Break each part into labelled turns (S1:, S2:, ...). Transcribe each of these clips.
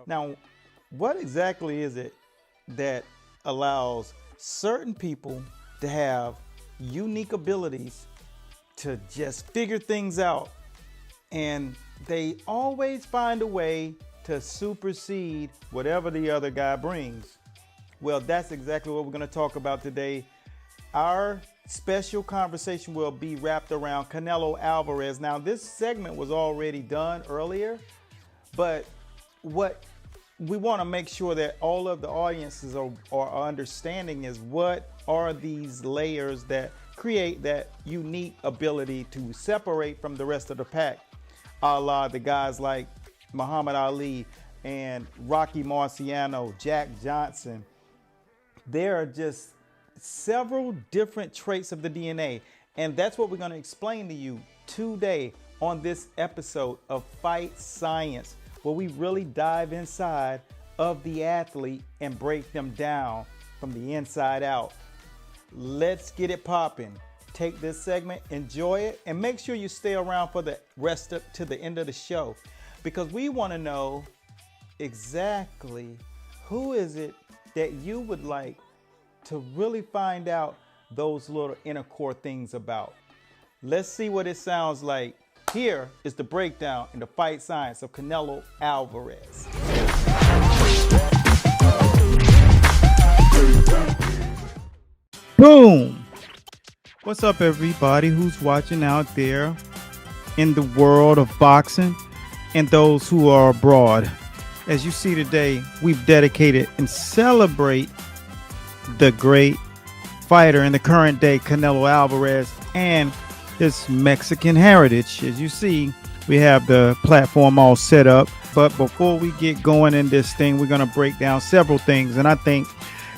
S1: Now, what exactly is it that allows certain people to have unique abilities to just figure things out, and they always find a way to supersede whatever the other guy brings? Well, that's exactly what we're going to talk about today. Our special conversation will be wrapped around Canelo Alvarez. Now, this segment was already done earlier, but what we want to make sure that all of the audiences are understanding is what are these layers that create that unique ability to separate from the rest of the pack, a la the guys like Muhammad Ali and Rocky Marciano, Jack Johnson. There are just several different traits of the DNA, and that's what we're going to explain to you today on this episode of Fight Science, where we really dive inside of the athlete and break them down from the inside out. Let's get it popping. Take this segment, enjoy it, and make sure you stay around for the rest up to the end of the show, because we want to know exactly who is it that you would like to really find out those little inner core things about. Let's see what it sounds like. Here is the breakdown in the Fight Science of Canelo Alvarez. Boom! What's up, everybody who's watching out there in the world of boxing and those who are abroad? As you see today, we've dedicated and celebrate the great fighter in the current day, Canelo Alvarez, and his Mexican heritage. As you see, we have the platform all set up. But before we get going in this thing, we're going to break down several things. And I think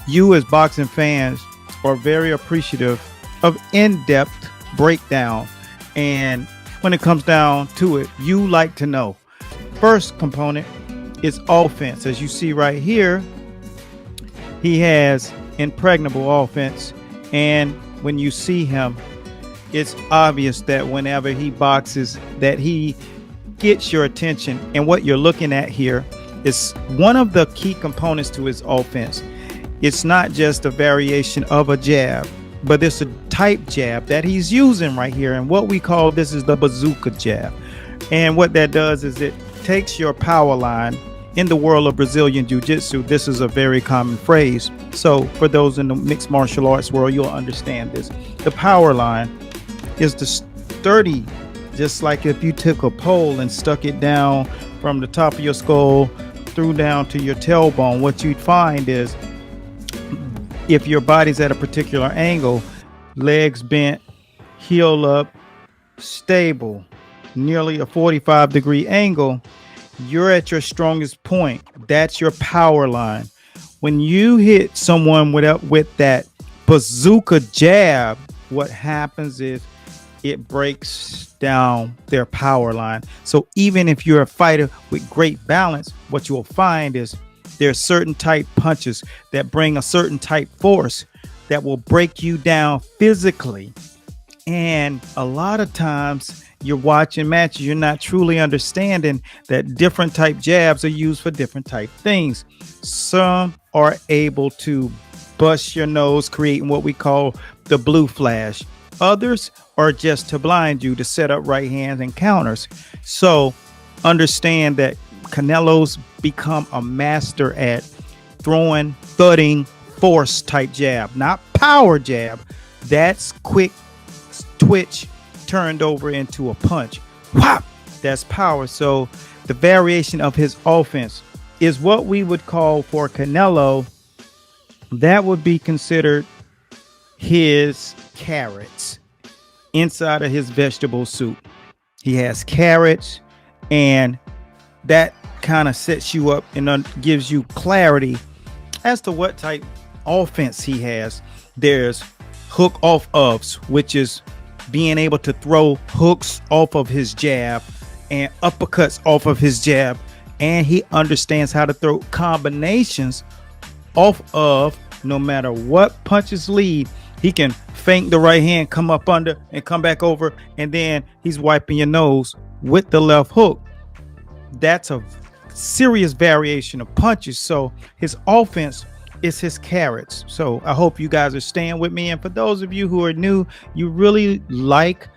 S1: you as boxing fans are very appreciative of in-depth breakdown. And when it comes down to it, you like to know. First component is offense. As you see right here, he has impregnable offense, and when you see him, it's obvious that whenever he boxes that he gets your attention. And what you're looking at here is one of the key components to his offense. It's not just a variation of a jab, but it's a type jab that he's using right here, and what we call this is the bazooka jab. And what that does is it takes your power line. In the world of Brazilian Jiu-Jitsu, this is a very common phrase. So for those in the mixed martial arts world, you'll understand this. The power line is the sturdy, just like if you took a pole and stuck it down from the top of your skull through down to your tailbone. What you'd find is if your body's at a particular angle, legs bent, heel up, stable, nearly a 45-degree angle, you're at your strongest point. That's your power line. When you hit someone with that bazooka jab, what happens is it breaks down their power line. So even if you're a fighter with great balance, what you'll find is there's certain type punches that bring a certain type force that will break you down physically. And a lot of times you're watching matches, you're not truly understanding that different type jabs are used for different type things. Some are able to bust your nose, creating what we call the blue flash. Others are just to blind you, to set up right hands and counters. So understand that Canelo's become a master at throwing, thudding, force type jab, not power jab. That's quick twitch turned over into a punch. Whop! That's power. So the variation of his offense is what we would call, for Canelo, that would be considered his carrots inside of his vegetable soup. He has carrots, and that kind of sets you up and gives you clarity as to what type offense he has. There's hook off ofs, which is being able to throw hooks off of his jab and uppercuts off of his jab, and he understands how to throw combinations off of no matter what punches lead. He can feint the right hand, come up under and come back over, and then he's wiping your nose with the left hook. That's a serious variation of punches. So his offense is his carrots. So I hope you guys are staying with me. And for those of you who are new, you really like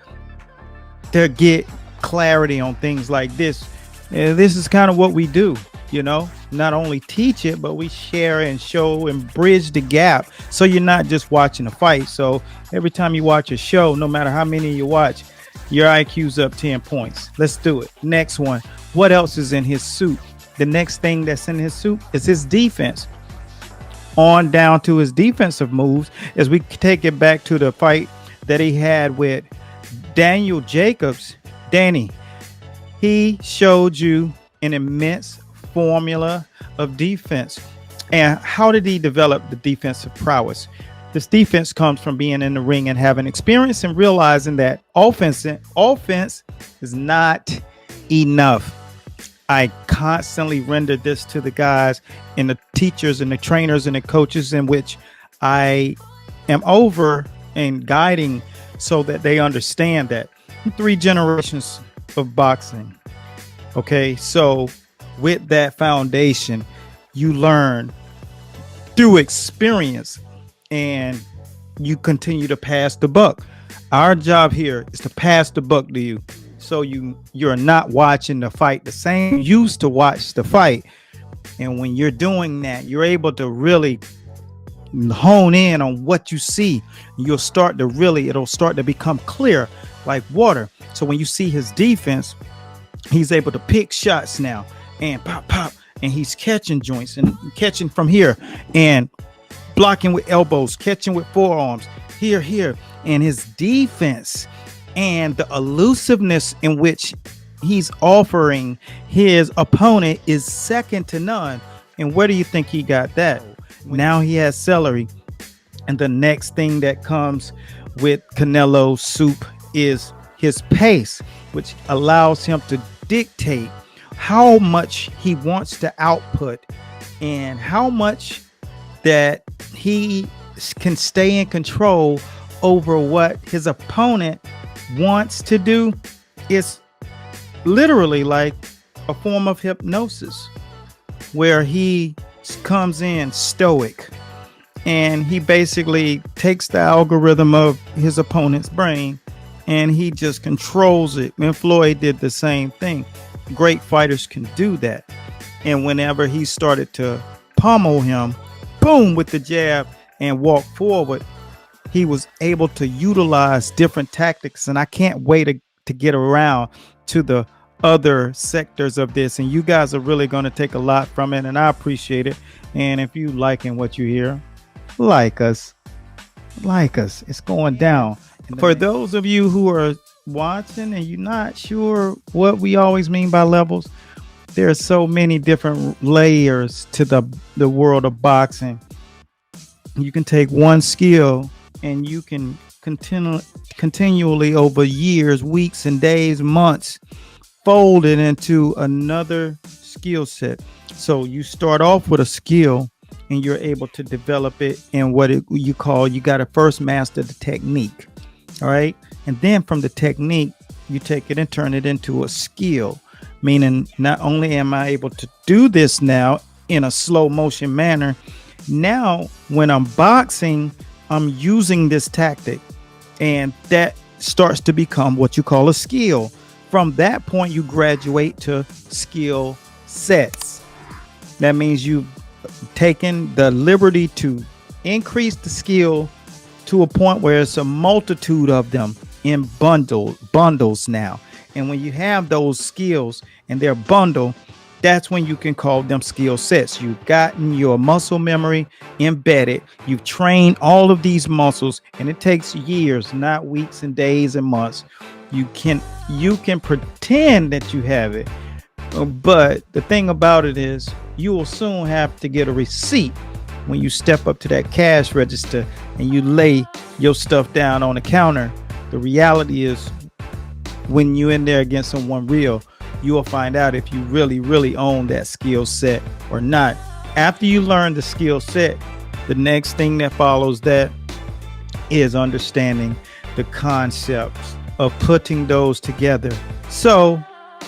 S1: to get clarity on things like this. This is kind of what we do, not only teach it, but we share and show and bridge the gap. So you're not just watching a fight. So every time you watch a show, no matter how many you watch, your IQ's up 10 points. Let's do it. Next one. What else is in his suit? The next thing that's in his suit is his defense. On down to his defensive moves, as we take it back to the fight that he had with Daniel Jacobs. Danny, he showed you an immense formula of defense. And how did he develop the defensive prowess? This defense comes from being in the ring and having experience and realizing that offense is not enough. I constantly render this to the guys and the teachers and the trainers and the coaches in which I am over and guiding, so that they understand that 3 generations of boxing. Okay, so with that foundation, you learn through experience and you continue to pass the buck. Our job here is to pass the buck to you. So you're not watching the fight the same you used to watch the fight. And when you're doing that, you're able to really hone in on what you see. It'll start to become clear like water. So when you see his defense, he's able to pick shots now and pop, and he's catching joints and catching from here and blocking with elbows, catching with forearms here. And his defense and the elusiveness in which he's offering his opponent is second to none. And where do you think he got that? Now he has celery. And the next thing that comes with Canelo soup is his pace, which allows him to dictate how much he wants to output and how much that he can stay in control over what his opponent wants to do. Is literally like a form of hypnosis where he comes in stoic and he basically takes the algorithm of his opponent's brain and he just controls it. And Floyd did the same thing. Great fighters can do that. And whenever he started to pummel him, boom, with the jab and walk forward, he was able to utilize different tactics. And I can't wait to get around to the other sectors of this. And you guys are really going to take a lot from it. And I appreciate it. And if you liking what you hear, like us. It's going down. For those of you who are watching and you're not sure what we always mean by levels, there are so many different layers to the world of boxing. You can take one skill and you can continually over years, weeks and days, months, fold it into another skill set. So you start off with a skill and you're able to develop it in what you got to first master the technique. All right. And then from the technique, you take it and turn it into a skill, meaning not only am I able to do this now in a slow motion manner, now when I'm boxing, I'm using this tactic, and that starts to become what you call a skill. From that point, you graduate to skill sets. That means you've taken the liberty to increase the skill to a point where it's a multitude of them in bundles now. And when you have those skills and they're bundled, that's when you can call them skill sets. You've gotten your muscle memory embedded. You've trained all of these muscles, and it takes years, not weeks and days and months. You can pretend that you have it, but the thing about it is you will soon have to get a receipt when you step up to that cash register and you lay your stuff down on the counter. The reality is when you're in there against someone real, you will find out if you really own that skill set or not. After you learn the skill set, the next thing that follows that is understanding the concepts of putting those together. So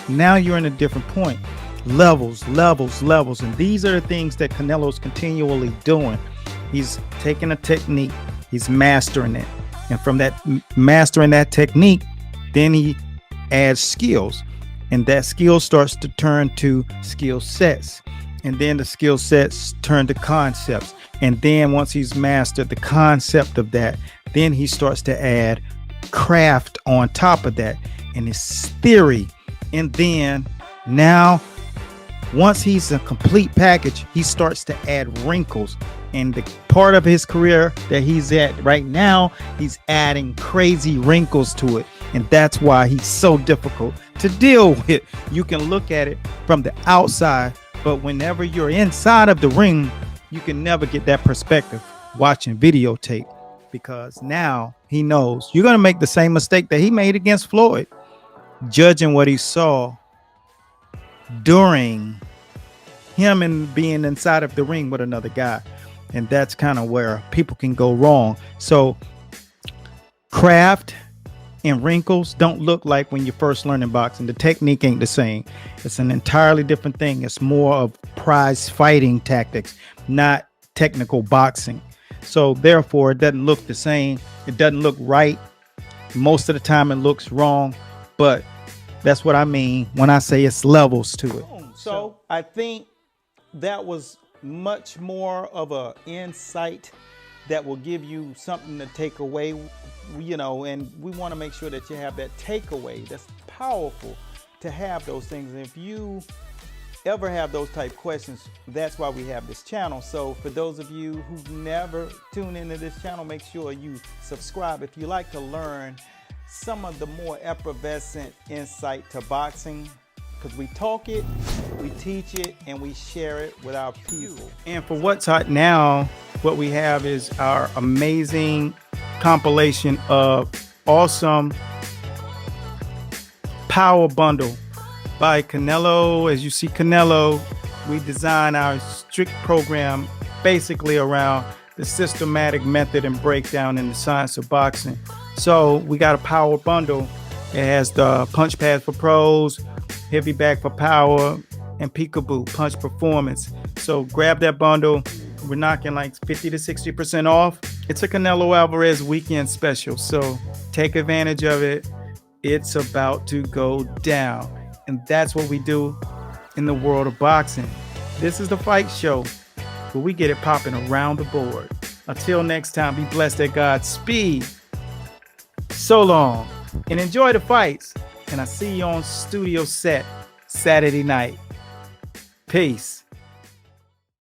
S1: now you're in a different point. levels, levels, levels. And these are the things that Canelo's continually doing. He's taking a technique, he's mastering it. And from that mastering that technique, then he adds skills. And that skill starts to turn to skill sets. And then the skill sets turn to concepts. And then once he's mastered the concept of that, then he starts to add craft on top of that and his theory. And then now, once he's a complete package, he starts to add wrinkles. And the part of his career that he's at right now, he's adding crazy wrinkles to it. And that's why he's so difficult to deal with. You can look at it from the outside, but whenever you're inside of the ring, you can never get that perspective watching videotape, because now he knows you're going to make the same mistake that he made against Floyd, judging what he saw during him and being inside of the ring with another guy. And that's kind of where people can go wrong. So craft and wrinkles don't look like when you're first learning boxing. The technique ain't the same. It's an entirely different thing. It's more of prize fighting tactics, not technical boxing. So therefore, it doesn't look the same. It doesn't look right. Most of the time it looks wrong, but that's what I mean when I say it's levels to it. So I think that was much more of a insight that will give you something to take away, and we want to make sure that you have that takeaway. That's powerful to have those things. And if you ever have those type questions, that's why we have this channel. So for those of you who've never tuned into this channel, make sure you subscribe if you like to learn some of the more effervescent insight to boxing, because we talk it, we teach it, and we share it with our people. And for what's hot now, what we have is our amazing compilation of awesome power bundle by Canelo. As you see Canelo, we design our strict program basically around the systematic method and breakdown in the science of boxing. So we got a power bundle. It has the punch pads for pros, heavy bag for power, and peekaboo punch performance. So grab that bundle. We're knocking like 50 to 60% off. It's a Canelo Alvarez weekend special, so take advantage of it. It's about to go down. And that's what we do in the world of boxing. This is the Fight Show, where we get it popping around the board. Until next time, be blessed at God's speed. So long, and enjoy the fights. And I see you on studio set Saturday night. Peace.